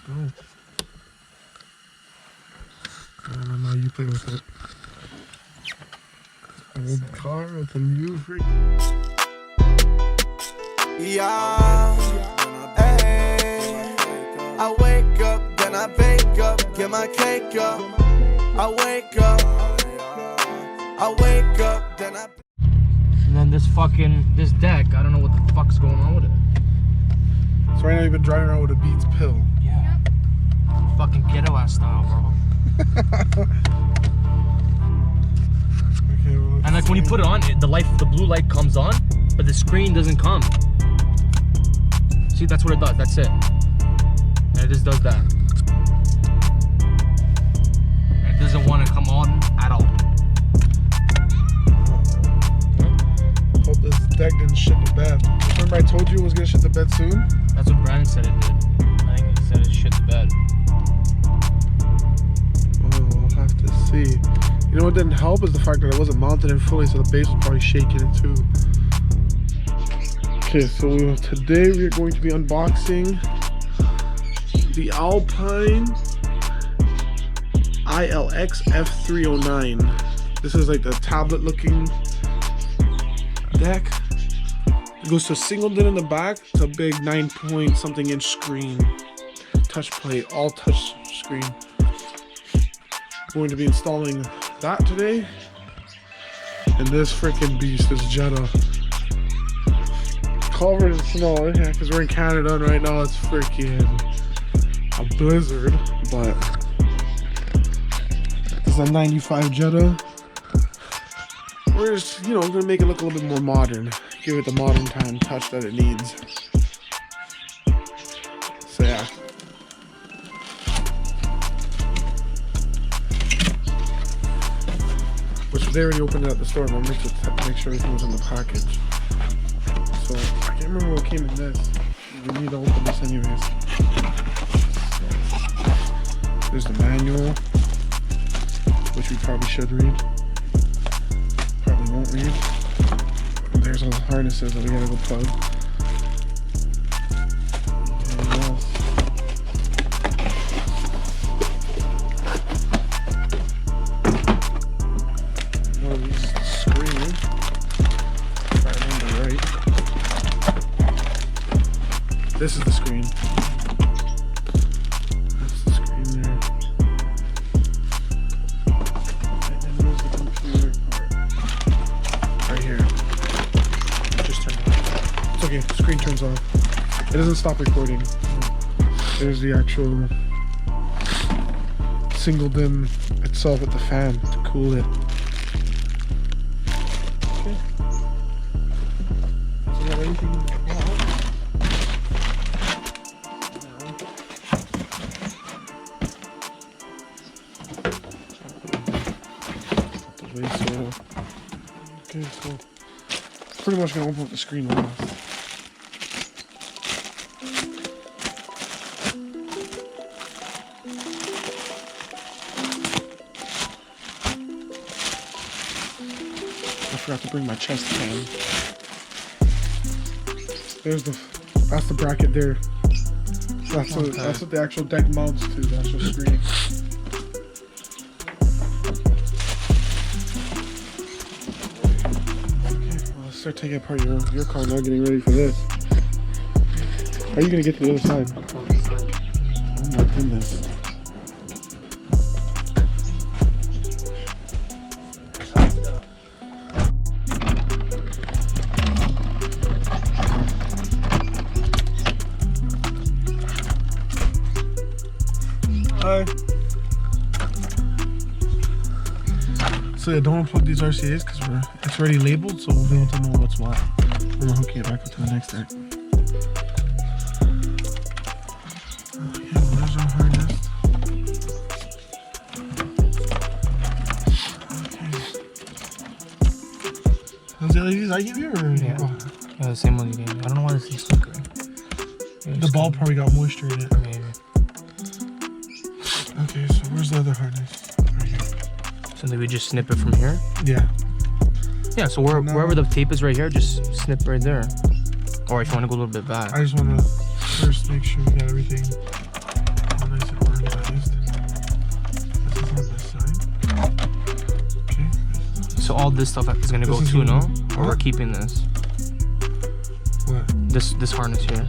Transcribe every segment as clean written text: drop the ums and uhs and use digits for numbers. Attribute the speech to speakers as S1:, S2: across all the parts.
S1: go. I don't know, you play with it. Old car with a new freak.
S2: Yeah, hey. I wake up, then I bake up, get my cake up. I wake up, then I.
S3: And then this deck, I don't know what the fuck's going on with it.
S1: So right now you've been driving around with a Beats pill.
S3: Yeah. Fucking ghetto ass style, bro.
S1: Okay, well,
S3: and like when you put it on, the blue light comes on, but the screen doesn't come. See, that's what it does. That's it. And it just does that. And it doesn't want to come on at all.
S1: Hope this deck didn't shit the bed. Remember I told you it was gonna shit the bed soon?
S3: That's what Brandon said it did. I think he said it shit the bed.
S1: Oh, we'll have to see. You know what didn't help is the fact that it wasn't mounted in fully, so the base was probably shaking it too. Okay, so today we are going to be unboxing the ALPINE ILX-F309. This is like the tablet looking deck. It goes to a single DIN in the back to a big 9 something inch screen. Touch plate, all touch screen. Going to be installing that today. And this freaking beast is Jetta. Culvert is small, yeah, because we're in Canada and right now it's freaking a blizzard, but this is a 95 Jetta. We're just, you know, gonna make it look a little bit more modern, give it the modern time touch that it needs. So yeah. Which they already opened it at the store, but I made to make sure everything was in the package. So I can't remember what came in this. We need to open this anyways. So, there's the manual, which we probably should read. Probably won't read. And there's all the harnesses that we gotta go plug. And what else? One of these screens. If I remember right. This is the screen. That's the screen there. And then there's the computer part. Right here. Just turn it off. It's okay, the screen turns off. It doesn't stop recording. There's the actual single DIN itself with the fan to cool it. Okay. So you have anything in the box? Okay, so pretty much gonna open up the screen last. I forgot to bring my chest cam. That's the bracket there. That's what the actual deck mounts to, the actual screen. Start taking apart your car now, getting ready for this. How are you gonna get to the other side? Oh my goodness. Hi. So yeah, don't unplug these RCAs because it's already labeled, so we'll be able to know what's what. And we're hooking it back up to the next deck. Okay, well, there's our harness. Okay. Those the LEDs I gave you, or
S3: yeah, oh. Yeah, the same ones you gave me. I don't know why this is flickering.
S1: The bulb probably got moisture in it.
S3: Maybe.
S1: Okay, so where's the other harness? Right here.
S3: So then we just snip it from here?
S1: Yeah.
S3: Yeah, so wherever the tape is right here, just snip right there. Or if you want to go a little bit back.
S1: I just want to first make sure we got everything
S3: So all this stuff is gonna go too, no? Or we're keeping this?
S1: What?
S3: This harness here.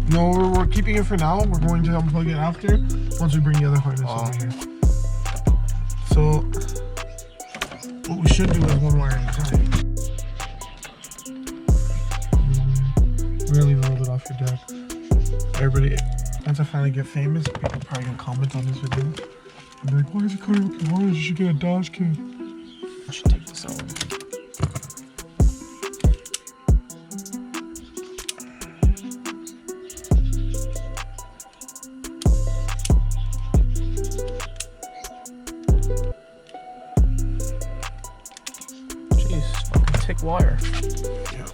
S1: No, we're keeping it for now. We're going to unplug it after, once we bring the other harness over here. So, what we should do is one wire at a time. We're gonna leave a little bit off your deck. Everybody, once I finally get famous, people are probably gonna comment on this video. And be like, why is he cutting with the harness? You should get a Dodge kit.
S3: I should take this out. Jeez, fucking thick wire.
S1: Yeah.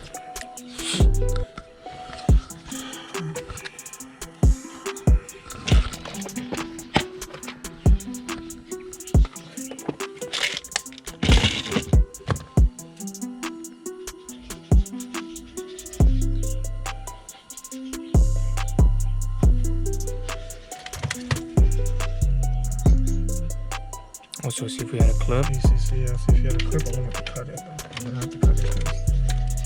S3: Also, see if we had a clip.
S1: Yeah, see if you had a clip. I won't have to cut it. I'm gonna have to cut it because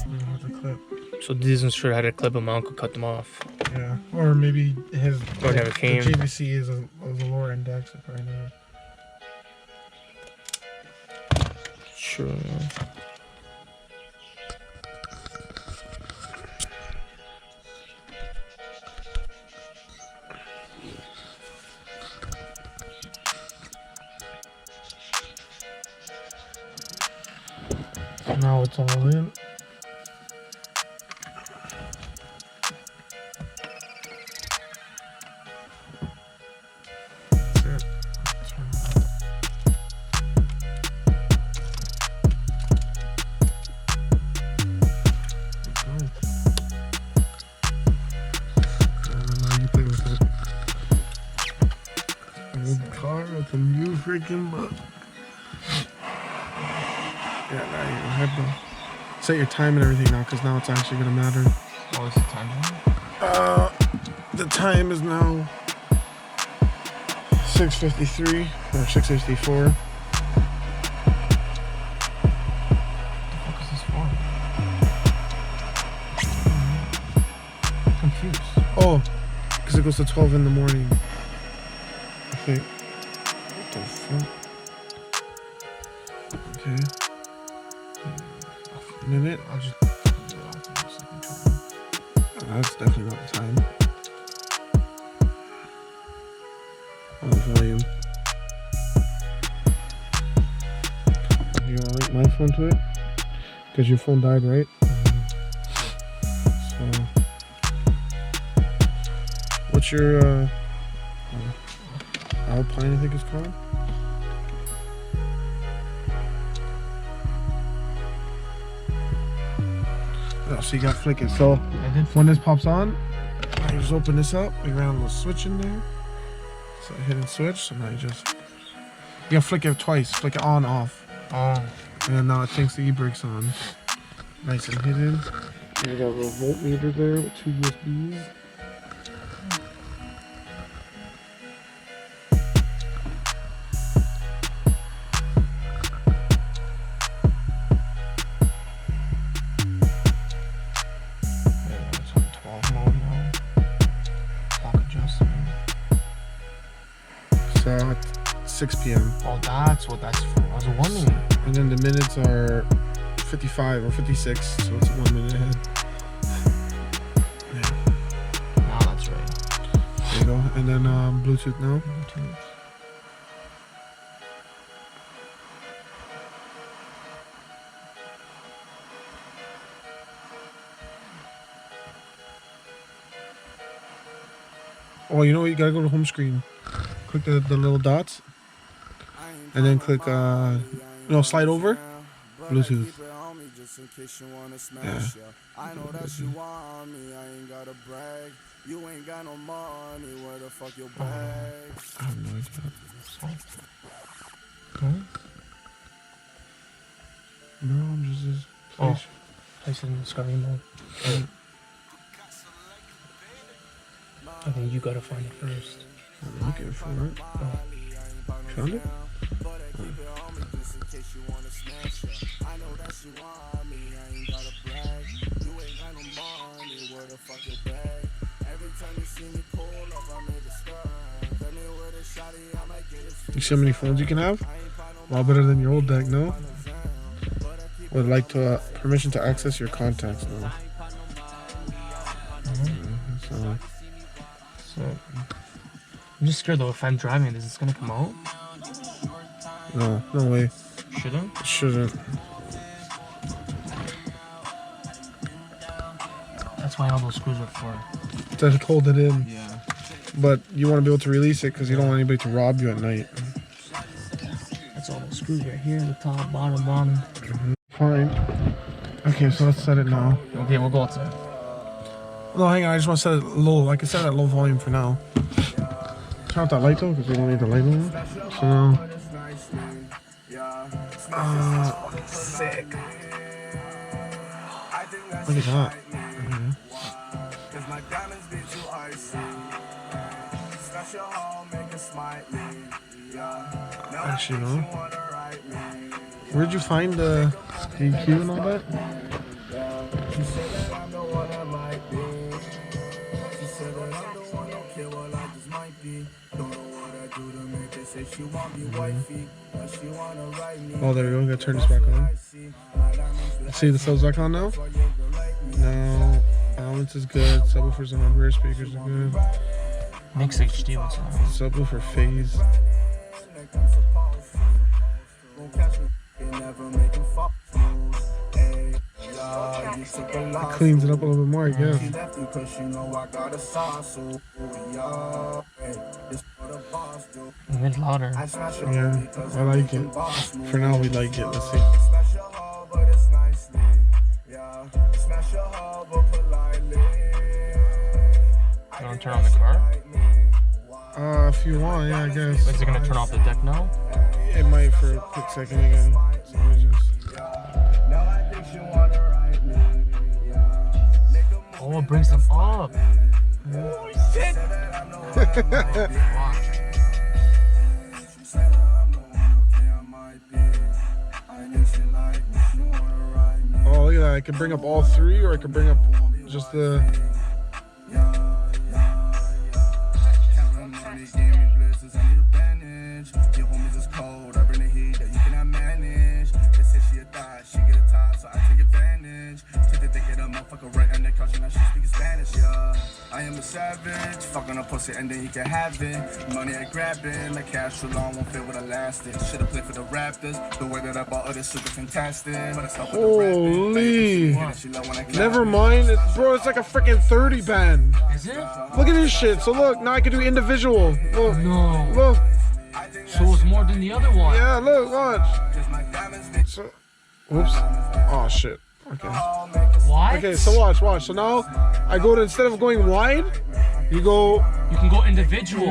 S1: I don't have the clip.
S3: So this isn't sure had a clip, a mount could cut them off.
S1: Yeah, or maybe his
S3: Or never came.
S1: The JVC is a lower index right now.
S3: Sure.
S1: Now it's all in. That's it. Turn it on. Now you play with it. Old car with a new freaking bug. Yeah, now you have to set your time and everything now, because now it's actually gonna matter.
S3: What was the time?
S1: The time is now 6:53 or 6:54.
S3: What the fuck is this for? I'm confused.
S1: Oh, because it goes to 12 in the morning. I think. What the fuck? Okay. A minute. I'll just. That's definitely not the time. Oh, the volume. You wanna link my phone to it? Because your phone died, right? So, what's your Alpine? I think it's called. Oh, so you got flick it. So when this pops on, I just open this up. We ran a little switch in there. So I hit and switch. So now you gotta flick it twice. Flick it on, off.
S3: Oh.
S1: And then now it thinks the e-brake's on. Nice and hidden. And you got a little voltmeter there with 2 USBs. At 6 p.m.
S3: Oh, that's what that's for. I was wondering.
S1: And then the minutes are 55 or 56, so it's 1 minute ahead. Yeah.
S3: Now that's right.
S1: There you go. And then Bluetooth now.
S3: Bluetooth.
S1: Oh, you know what? You gotta go to home screen. Click the little dots. And then click, no, slide over. Bluetooth. Yeah.
S2: I know that you want me, I ain't gotta brag. You ain't got no money, where the fuck your bags?
S1: I have no idea. No, I'm just.
S3: Oh, place it in discovery mode. I think you gotta find it first.
S1: I'm looking for it. Oh. Found it?
S2: case you wanna smash her. I know that she want me, I ain't gotta brag. You ain't got no money, where the fuck your bag? Every time you see me pull up, I made a stir. Tell me where the shawty, I might get it.
S1: You see how many phones you can have? A lot better than your old deck, no? Would like to permission to access your contacts now.
S3: So I'm just scared though if I'm driving this, it's gonna come out.
S1: No, no way.
S3: Shouldn't?
S1: It shouldn't.
S3: That's why all those screws are for.
S1: To hold it in.
S3: Yeah.
S1: But you want to be able to release it because you don't want anybody to rob you at night.
S3: That's all those screws right here, the top, bottom.
S1: Fine. Okay, so let's set it now.
S3: Okay, we'll go outside.
S1: No, hang on. I just want to set it low. I can set it at low volume for now. Turn off that light though, because we don't need the light on. So now.
S3: Sick.
S1: Look at that. Actually, no. Where'd you find the EQ and all that?
S2: She said that I'm the one that might be. She said that I'm the one that care what I just might be. Don't know what I do to make her say she want me wifey. But she wanna write me.
S1: Oh, there we go. We gotta turn this back on. See the subs back on now? No. Balance is good. Subwoofers and rear speakers are good.
S3: Mix HD, what's that?
S1: Subwoofer phase. It cleans it up a little bit more, I guess.
S3: A bit louder.
S1: Yeah, I like it. For now, we like it. Let's see.
S3: You want to turn on the car?
S1: If you want, yeah, I guess.
S3: Is it going to turn off the deck now?
S1: It might for a quick second again. So
S3: Oh, it brings them up. Oh, shit.
S1: Oh, look at that. I can bring up all three, or I can bring up just the...
S2: I am a savage, fucking a pussy and then you can have it. Money I grabbing, like cash too long won't fit what I lasted. Should've played for the Raptors, the way that I bought it super fantastic. But it's
S1: holy! Never mind, bro, it's like a freaking 30 band.
S3: Is it?
S1: Look at this shit. So look, now I can do individual. Look,
S3: no.
S1: Look.
S3: So it's more than the other one.
S1: Yeah, look, watch. So, whoops. Oh shit. Okay.
S3: What?
S1: Okay, so watch. So now I go to, instead of going wide, you
S3: can go individual.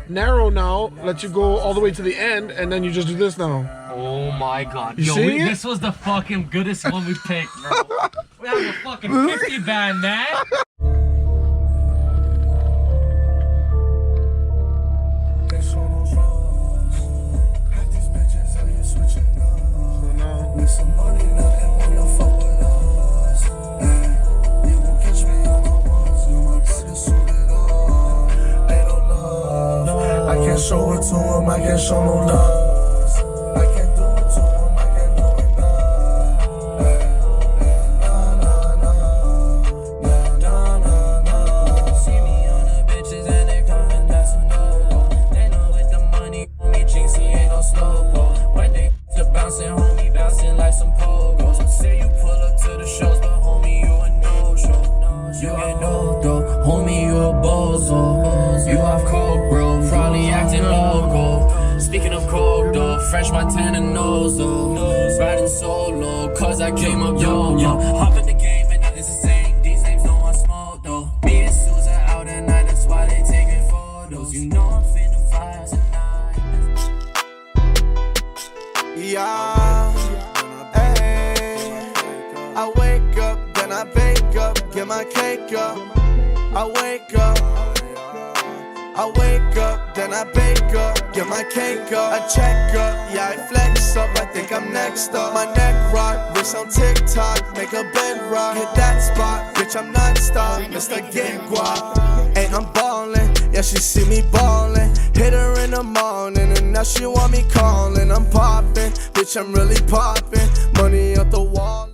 S1: Narrow now lets you go all the way to the end, and then you just do this now.
S3: Oh my god.
S1: You see it?
S3: This was the fucking goodest one we picked, bro. We have a fucking 50 band, man.
S2: Show it to him, I can't show no love. I can't do it to him, I can't do it now. See me on the bitches and they coming, that's a no. They know with the money, homie, Jinxie ain't no slow. When they to bouncing, homie, bouncing like some pogos. Say you pull up to the shows, but homie, you a no-show. You ain't no though, homie, you a bozo. You have coke, bro. Probably acting loco. Speaking of coke though, French Montana knows though. Riding solo, cause I came up yo. Hop in the game and nothing's the same. These names don't want smoke though. Me and Sousa out at night, that's why they taking photos. You know I'm finna fire tonight. Yeah, hey. I wake up, then I bake up, get my cake up. I wake up.
S4: I wake up, then I bake up, get my cake up, I check up, yeah I flex up, I think I'm next up. My neck rock, wrist on TikTok, make a bed rock, hit that spot, bitch I'm non-stop, Mr. GETGUAP. Hey, I'm ballin', yeah she see me ballin', hit her in the morning and now she want me callin'. I'm poppin', bitch I'm really poppin', money up the wall.